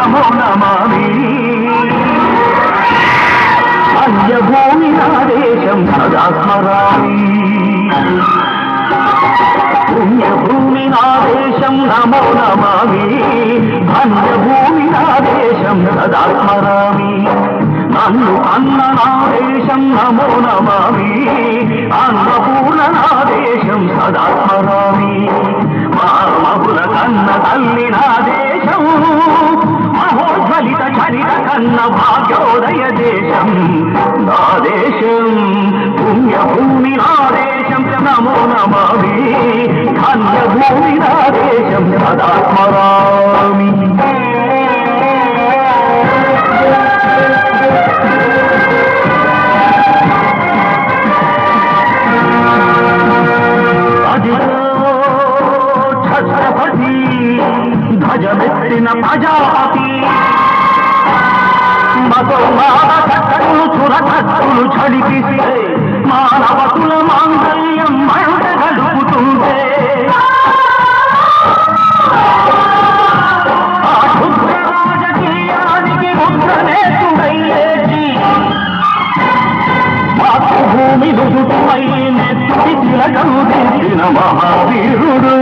నమో నమామి అన్యభూమి నా దేశం సదా స్మరామి పుణ్యభూమి నా దేశం నమో నమామి ధన్యభూమి నా దేశం సదా స్మరామి నన్ను అన్న నా దేశం నమో నమామి అన్నపూర్ణ నా దేశం సదా స్మరామి మామహుల కన్న తల్లి నా దేశం మహోజ్వలిత చరిత కన్న భాగ్యోదయ దేశం నా దేశం పుణ్యభూమి నా దేశం నమో నమామి ధన్యభూమి నా దేశం సదా స్మరామి ఛత్రపతి ధ్వజమెత్తిన ప్రజాపతి మతోన్మాద చట్టములు చురకత్తులు చడిపిస్తే మానవతుల మాంగళ్యం మంట గడుపుతుంటే ఆ క్షుద్ర రాజకీయానికి ముద్రనేతుడయ్యేసి మాతృభూమి రుజుపై నెత్తి తిలకము తెచ్చిన మహావీరుడు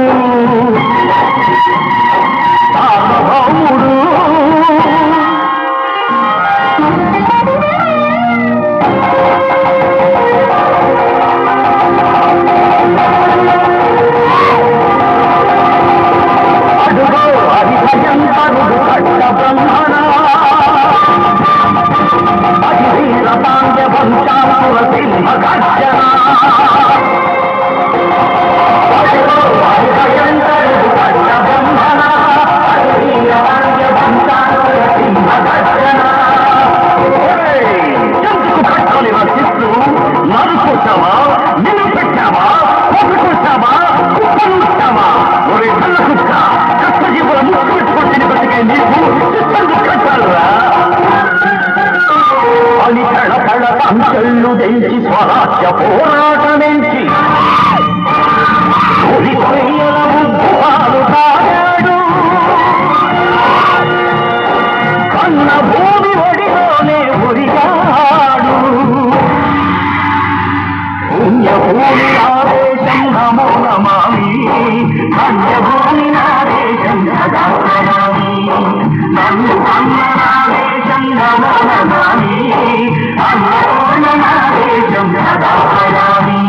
సార్వభౌముడు అడుగో హరిభయంకరుడు కట్ట బ్రహ్మణ అధివీర పాండ్య వంశాసుర సింహ గర్జన అడుగో హరిభయంకరుడు కట్ట బ్రహ్మణ అధివీర పాండ్య వంశాసుర సింహ గర్జన ఎందుకు కట్టాలి రచిస్తూ నరుకొచ్చావా నిన్ను పెట్టావా పొగకొచ్చావా కుప్పనుచ్చావా ఒరే కళ్ళ కుక్క కష్టజీవుల ముక్కు పెట్టుకొచ్చిన బతికే నీకు చిత్తంగా కట్టాలురా అని కళ సంచళ్ళు తెంచి స్వరాజ్య పోరాటమెంచి కొయ్యల ముద్దుపాలు కాడాడు కన్న భూమి ఒడిలోనే ఒరిగాడు పుణ్యభూమి ఆదేశం నమో నమామి ధన్యభూమి ఆదేశం సదా స్మరామి నన్ను అన్న ఆదేశం నమో నమామి అన్నపూర్ణ ఆదేశం సదా స్మరామి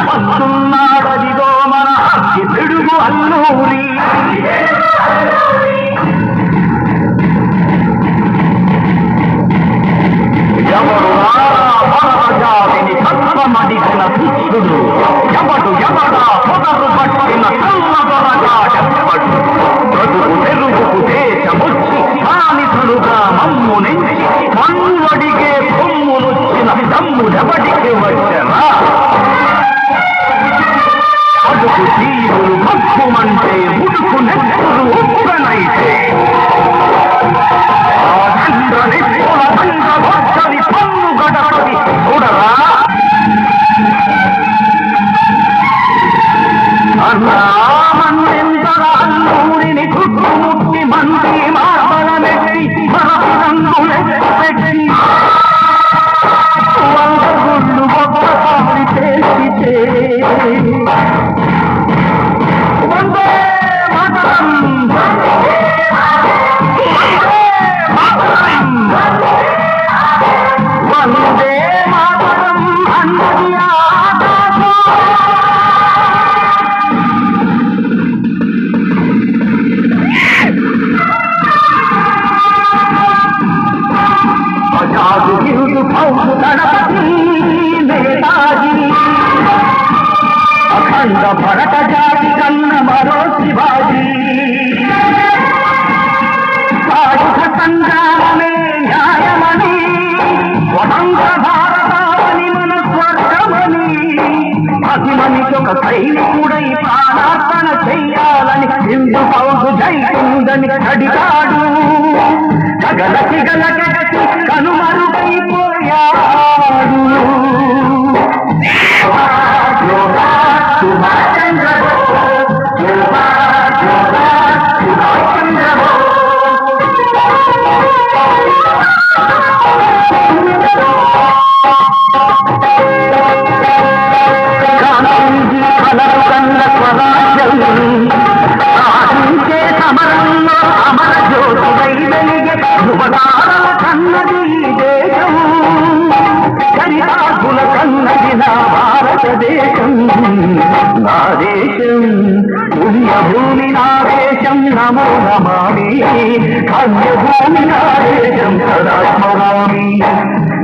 వస్తున్నాడదిగో మన అగ్గి పిడుగు అల్లూరి ఎవరు భారత జాతిని తత్వమడిగిన శిష్యుడు ఎవడా పొగరు పట్టిన కల్లదొరగా చెప్పడు బ్రతుకు తెరుగుకు దేశమొచ్చి బానిసలుగా మమ్ము నుంచి మన్వడిగే కొమ్మునొచ్చిన దమ్ముడెవడికి వచ్చరా అడుగు తీరులు మక్కుమంటే ఉడుకు నెత్తులు ఉప్పనైతే ఆ దండ నెత్తుల దండ వచ్చని పన్ను గడపది చూడరా అన్నామన్నెంతరా అల్లూరిని చుట్టుముట్టి మంది మార్బలమెట్టి మరపి రంగులెట్టి వంద గుళ్ళు ఒక్కసారి చేసితే వందే మాతరం వందే మాతరం అన్నది ఆజాదు హిందూ ఫౌజ్ గణపతి నేతాజీ అఖండ భరత జాతి కన్న మరో శివాజీ సాయుధ సంగ్రామమే న్యాయమని స్వతంత్ర భారతావని మన స్వర్గమని ప్రతి మనిషి ఒక సైనికుడై ప్రాణార్పణ చెయ్యాలని హిందు పౌరు జైతుందని అడిగాడు గగలకి గలగసి కనుమరుగైపోయాడు సుభాష్ చంద్ర సాధించే సమరంలో అమర జ్యోతివై వెలిగే యువతారల కన్నది ఈ దేశం చరితాకుల కన్నది నా భారతదేశం నా దేశం పుణ్యభూమి నా దేశం నమో నమామి కామ్యభూమి నా దేశం సదా స్మరామి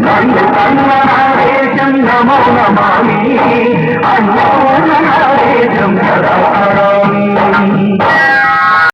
నన్ను కన్న నా దేశం నమో నమామి అన్నపూర్ణ నా దేశం సదా